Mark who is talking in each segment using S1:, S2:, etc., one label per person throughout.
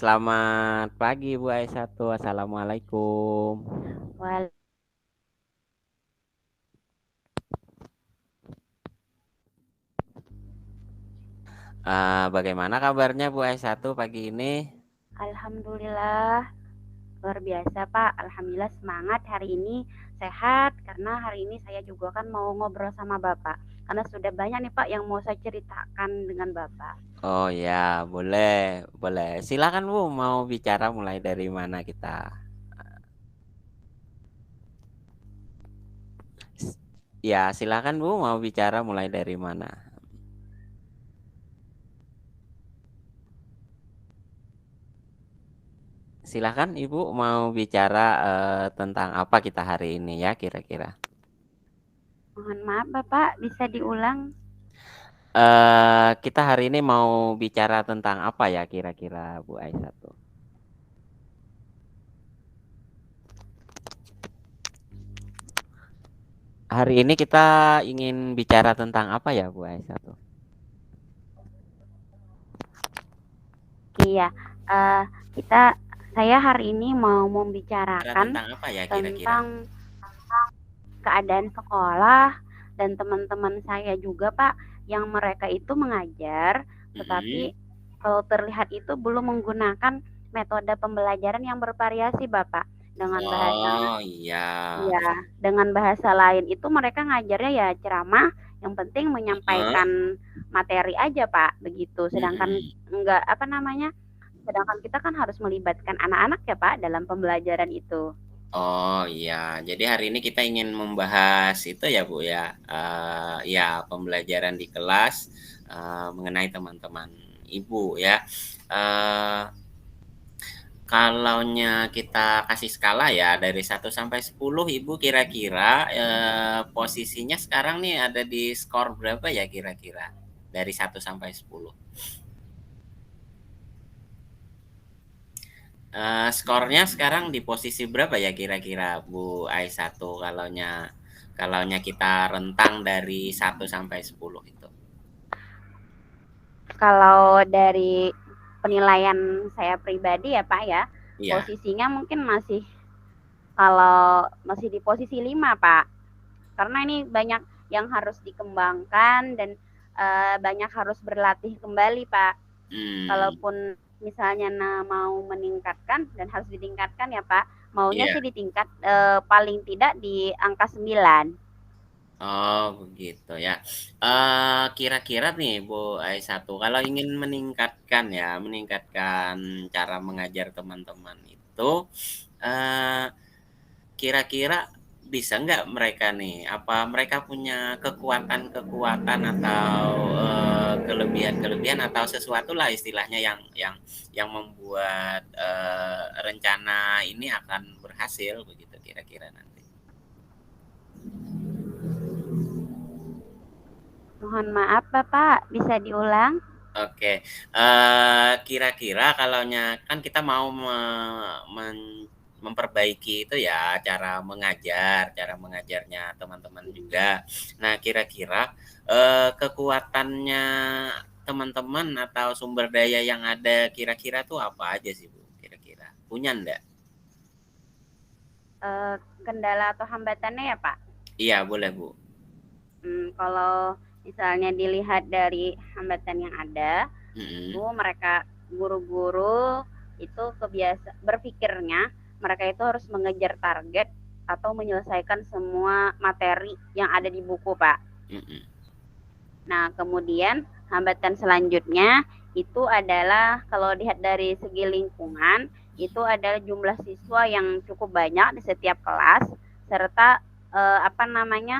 S1: Selamat pagi Bu Aisyatu. Assalamualaikum.
S2: Wal
S1: Bagaimana kabarnya Bu Aisyatu pagi ini?
S2: Alhamdulillah, luar biasa Pak. Alhamdulillah semangat hari ini, sehat karena hari ini saya juga kan mau ngobrol sama Bapak. Karena sudah banyak nih Pak yang mau saya ceritakan dengan Bapak.
S1: Oh ya, boleh, boleh. Silakan Bu, mau bicara mulai dari mana kita? S- Ya, silakan Bu, mau bicara mulai dari mana? Silakan Ibu mau bicara tentang apa kita hari ini ya kira-kira.
S2: Mohon maaf Bapak, bisa diulang?
S1: Kita hari ini mau bicara tentang apa ya kira-kira Bu Aisyatu? Hari ini kita ingin bicara tentang apa ya Bu Aisyatu?
S2: Iya, eh, kita saya hari ini mau
S1: Bicara
S2: membicarakan
S1: tentang apa ya kira-kira?
S2: tentang keadaan sekolah dan teman-teman saya juga Pak yang mereka itu mengajar
S1: Mhm.
S2: tetapi kalau terlihat itu belum menggunakan metode pembelajaran yang bervariasi Bapak dengan bahasa
S1: Oh iya.
S2: ya dengan bahasa lain itu mereka ngajarnya ya ceramah yang penting
S1: Heeh.
S2: menyampaikan materi aja Pak begitu sedangkan
S1: Mhm.
S2: enggak apa namanya sedangkan kita kan harus melibatkan anak-anak ya Pak dalam pembelajaran itu.
S1: Oh iya. Jadi hari ini kita ingin membahas itu ya Bu ya. Ya pembelajaran di kelas mengenai teman-teman Ibu ya. Eh Kalaunya kita kasih skala ya dari 1 sampai 10, Ibu kira-kira posisinya sekarang nih ada di skor berapa ya kira-kira? Dari 1 sampai 10. Skornya sekarang di posisi berapa ya kira-kira Bu Aisatu kalaunya kita rentang dari 1 sampai 10 itu?
S2: Kalau dari penilaian saya pribadi ya Pak ya,
S1: Iya.
S2: posisinya mungkin masih kalau masih di posisi 5 Pak. Karena ini banyak yang harus dikembangkan dan banyak harus berlatih kembali Pak.
S1: Hmm,
S2: Kalaupun misalnya mau meningkatkan dan harus ditingkatkan ya Pak, maunya
S1: iya.
S2: sih ditingkat paling tidak di angka 9.
S1: Oh begitu ya. Kira-kira nih Bu Aisatu, kalau ingin meningkatkan cara mengajar teman-teman itu, eh, kira-kira bisa nggak mereka nih? Apa mereka punya kekuatan-kekuatan atau kelebihan-kelebihan atau sesuatu lah istilahnya yang membuat rencana ini akan berhasil begitu kira-kira nanti.
S2: Mohon maaf Bapak, bisa diulang?
S1: Oke, kira-kira kalaunya kan kita mau memperbaiki itu ya cara mengajarnya teman-teman juga. Nah, kira-kira kekuatannya teman-teman atau sumber daya yang ada kira-kira tuh apa aja sih Bu? Kira-kira punya ndak?
S2: Kendala atau hambatannya ya Pak?
S1: Iya boleh Bu.
S2: Kalau misalnya dilihat dari hambatan yang ada, itu
S1: Mm-mm.
S2: mereka guru-guru itu kebiasa berpikirnya mereka itu harus mengejar target atau menyelesaikan semua materi yang ada di buku, Pak.
S1: Mm-mm.
S2: Nah, kemudian hambatan selanjutnya itu adalah kalau lihat dari segi lingkungan, itu adalah jumlah siswa yang cukup banyak di setiap kelas serta apa namanya?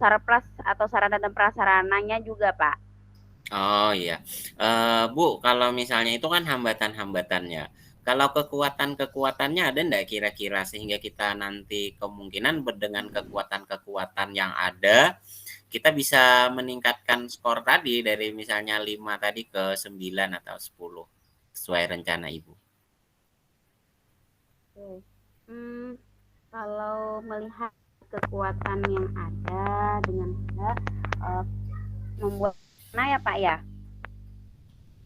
S2: Sarpras atau sarana dan prasarananya juga, Pak.
S1: Oh iya, Bu, kalau misalnya itu kan hambatan-hambatannya. Kalau kekuatan-kekuatannya ada ndak kira-kira sehingga kita nanti kemungkinan dengan kekuatan-kekuatan yang ada, kita bisa meningkatkan skor tadi dari misalnya 5 tadi ke 9 atau 10 sesuai rencana Ibu.
S2: Oke. Hmm, kalau melihat kekuatan yang ada dengan mudah membuat mana ya Pak ya?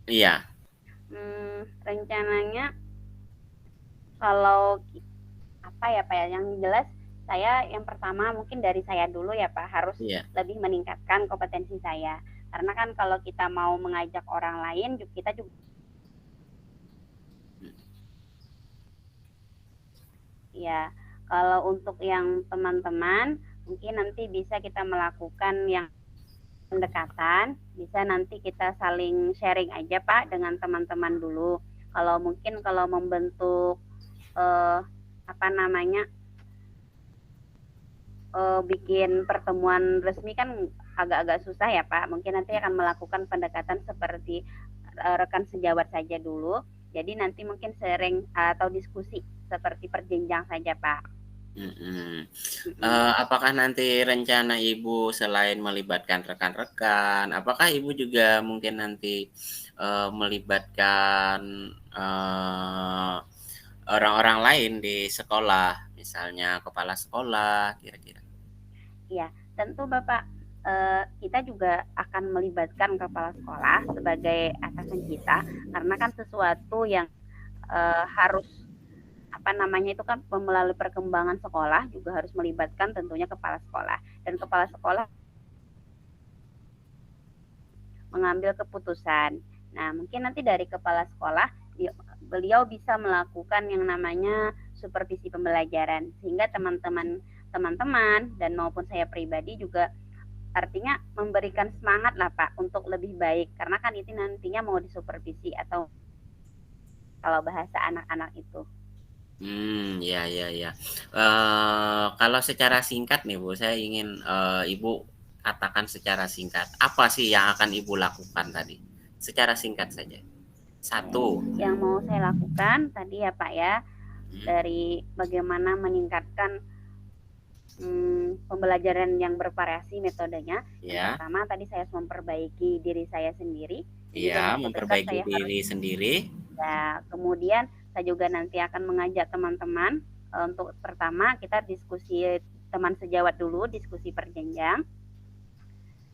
S1: Iya.
S2: Rencananya kalau apa ya Pak ya, yang jelas saya yang pertama mungkin dari saya dulu ya Pak, harus
S1: Iya.
S2: lebih meningkatkan kompetensi saya. Karena kan kalau kita mau mengajak orang lain, kita juga ya, kalau untuk yang teman-teman mungkin nanti bisa kita melakukan yang pendekatan, bisa nanti kita saling sharing aja Pak dengan teman-teman dulu. Kalau mungkin kalau membentuk eh, apa namanya bikin pertemuan resmi kan agak-agak susah ya Pak. Mungkin nanti akan melakukan pendekatan seperti rekan sejawat saja dulu. Jadi nanti mungkin sharing atau diskusi seperti perjenjang saja Pak.
S1: Mhm.
S2: Mm-mm.
S1: Apakah nanti rencana Ibu selain melibatkan rekan-rekan, apakah Ibu juga mungkin nanti, melibatkan, orang-orang lain di sekolah, misalnya kepala sekolah kira-kira?
S2: Ya, tentu Bapak, kita juga akan melibatkan kepala sekolah sebagai atasan kita, karena kan sesuatu yang harus apa namanya itu kan melalui perkembangan sekolah juga harus melibatkan tentunya kepala sekolah, dan kepala sekolah mengambil keputusan. Nah, mungkin nanti dari kepala sekolah beliau bisa melakukan yang namanya supervisi pembelajaran sehingga teman-teman dan maupun saya pribadi juga artinya memberikan semangat lah Pak untuk lebih baik, karena kan itu nantinya mau disupervisi atau kalau bahasa anak-anak itu.
S1: Ya ya ya. Kalau secara singkat nih Bu, saya ingin, Ibu katakan secara singkat, apa sih yang akan Ibu lakukan tadi? Secara singkat saja.
S2: Ya,
S1: Satu.
S2: yang mau saya lakukan tadi ya Pak ya,
S1: Mhm.
S2: dari bagaimana meningkatkan pembelajaran yang bervariasi metodenya. Yang
S1: Ya,
S2: pertama tadi saya harus memperbaiki diri saya sendiri. Jadi
S1: iya,
S2: dalam waktu dekat
S1: memperbaiki
S2: saya harus
S1: diri sendiri.
S2: ya. Kemudian saya juga nanti akan mengajak teman-teman untuk pertama kita diskusi teman sejawat dulu, diskusi perjenjang.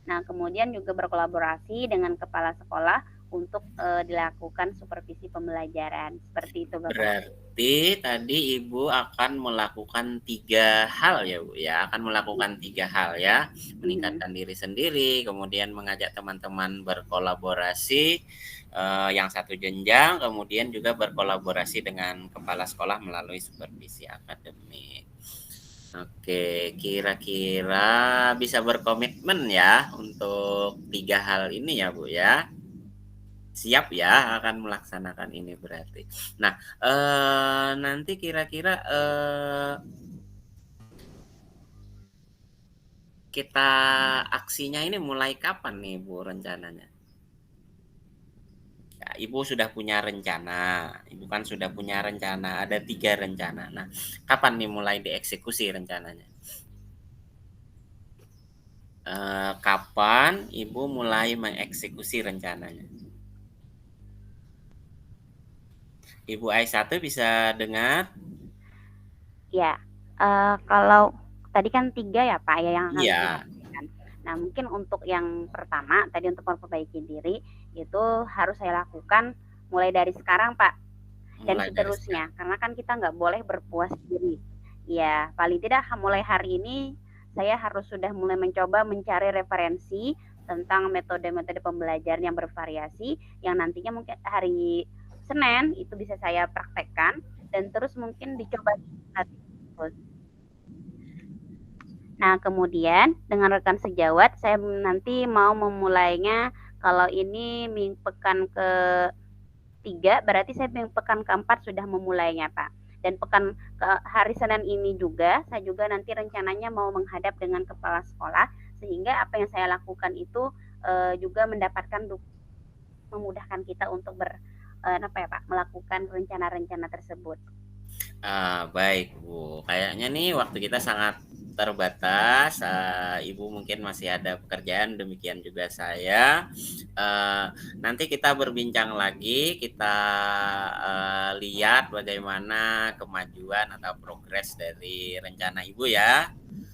S2: Nah, kemudian juga berkolaborasi dengan kepala sekolah untuk dilakukan supervisi pembelajaran. Seperti itu, Bapak.
S1: Berarti tadi Ibu akan melakukan 3 hal ya, Bu, ya? Akan melakukan 3 hal ya,
S2: Mhm.
S1: meningkatkan diri sendiri, kemudian mengajak teman-teman berkolaborasi, yang satu jenjang, kemudian juga berkolaborasi dengan kepala sekolah melalui supervisi akademik. Oke, kira-kira bisa berkomitmen ya untuk 3 hal ini ya, Bu, ya? Siap ya akan melaksanakan ini berarti. Nah, nanti kira-kira, kita aksinya ini mulai kapan nih Bu rencananya? Ya, Ibu sudah punya rencana, Ibu kan sudah punya rencana, ada 3 rencana. Nah, kapan nih mulai dieksekusi rencananya? Kapan Ibu mulai mengeksekusi rencananya? Ibu Aisatu bisa dengar?
S2: Ya, kalau tadi kan 3 ya, Pak, ya, yang akan saya
S1: Iya,
S2: sampaikan. Nah, mungkin untuk yang pertama tadi untuk memperbaiki diri, itu harus saya lakukan mulai dari sekarang, Pak, dan
S1: mulai dari
S2: seterusnya.
S1: sekarang.
S2: Karena kan kita nggak boleh berpuas diri. Ya, paling tidak mulai hari ini saya harus sudah mulai mencoba mencari referensi tentang metode-metode pembelajaran yang bervariasi, yang nantinya mungkin hari Senin itu bisa saya praktekkan dan terus mungkin dicoba terus. Nah, kemudian dengan rekan sejawat saya nanti mau memulainya kalau ini pekan ke-3 berarti saya pekan ke-4 sudah memulainya, Pak. Dan pekan ke hari Senin ini juga saya juga nanti rencananya mau menghadap dengan kepala sekolah sehingga apa yang saya lakukan itu juga mendapatkan memudahkan kita untuk apa ya, Pak, melakukan rencana-rencana tersebut.
S1: Baik Bu, kayaknya nih waktu kita sangat terbatas, Ibu mungkin masih ada pekerjaan, demikian juga saya. Nanti kita berbincang lagi, kita, lihat bagaimana kemajuan atau progres dari rencana Ibu ya.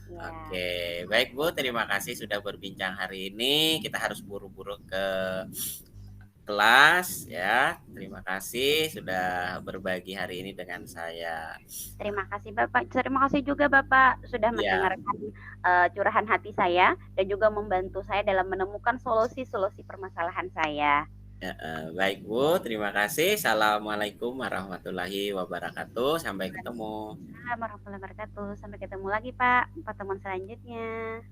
S2: Ya.
S1: Oke, baik Bu, terima kasih sudah berbincang hari ini, kita harus buru-buru ke kelas ya. Terima kasih sudah berbagi hari ini dengan saya.
S2: Terima kasih Bapak. Terima kasih juga Bapak sudah
S1: Ya,
S2: mendengarkan curahan hati saya dan juga membantu saya dalam menemukan solusi-solusi permasalahan saya.
S1: baik Bu, terima kasih. Assalamualaikum warahmatullahi wabarakatuh. Sampai ketemu.
S2: Waalaikumsalam warahmatullahi wabarakatuh. Sampai ketemu lagi Pak, pertemuan selanjutnya.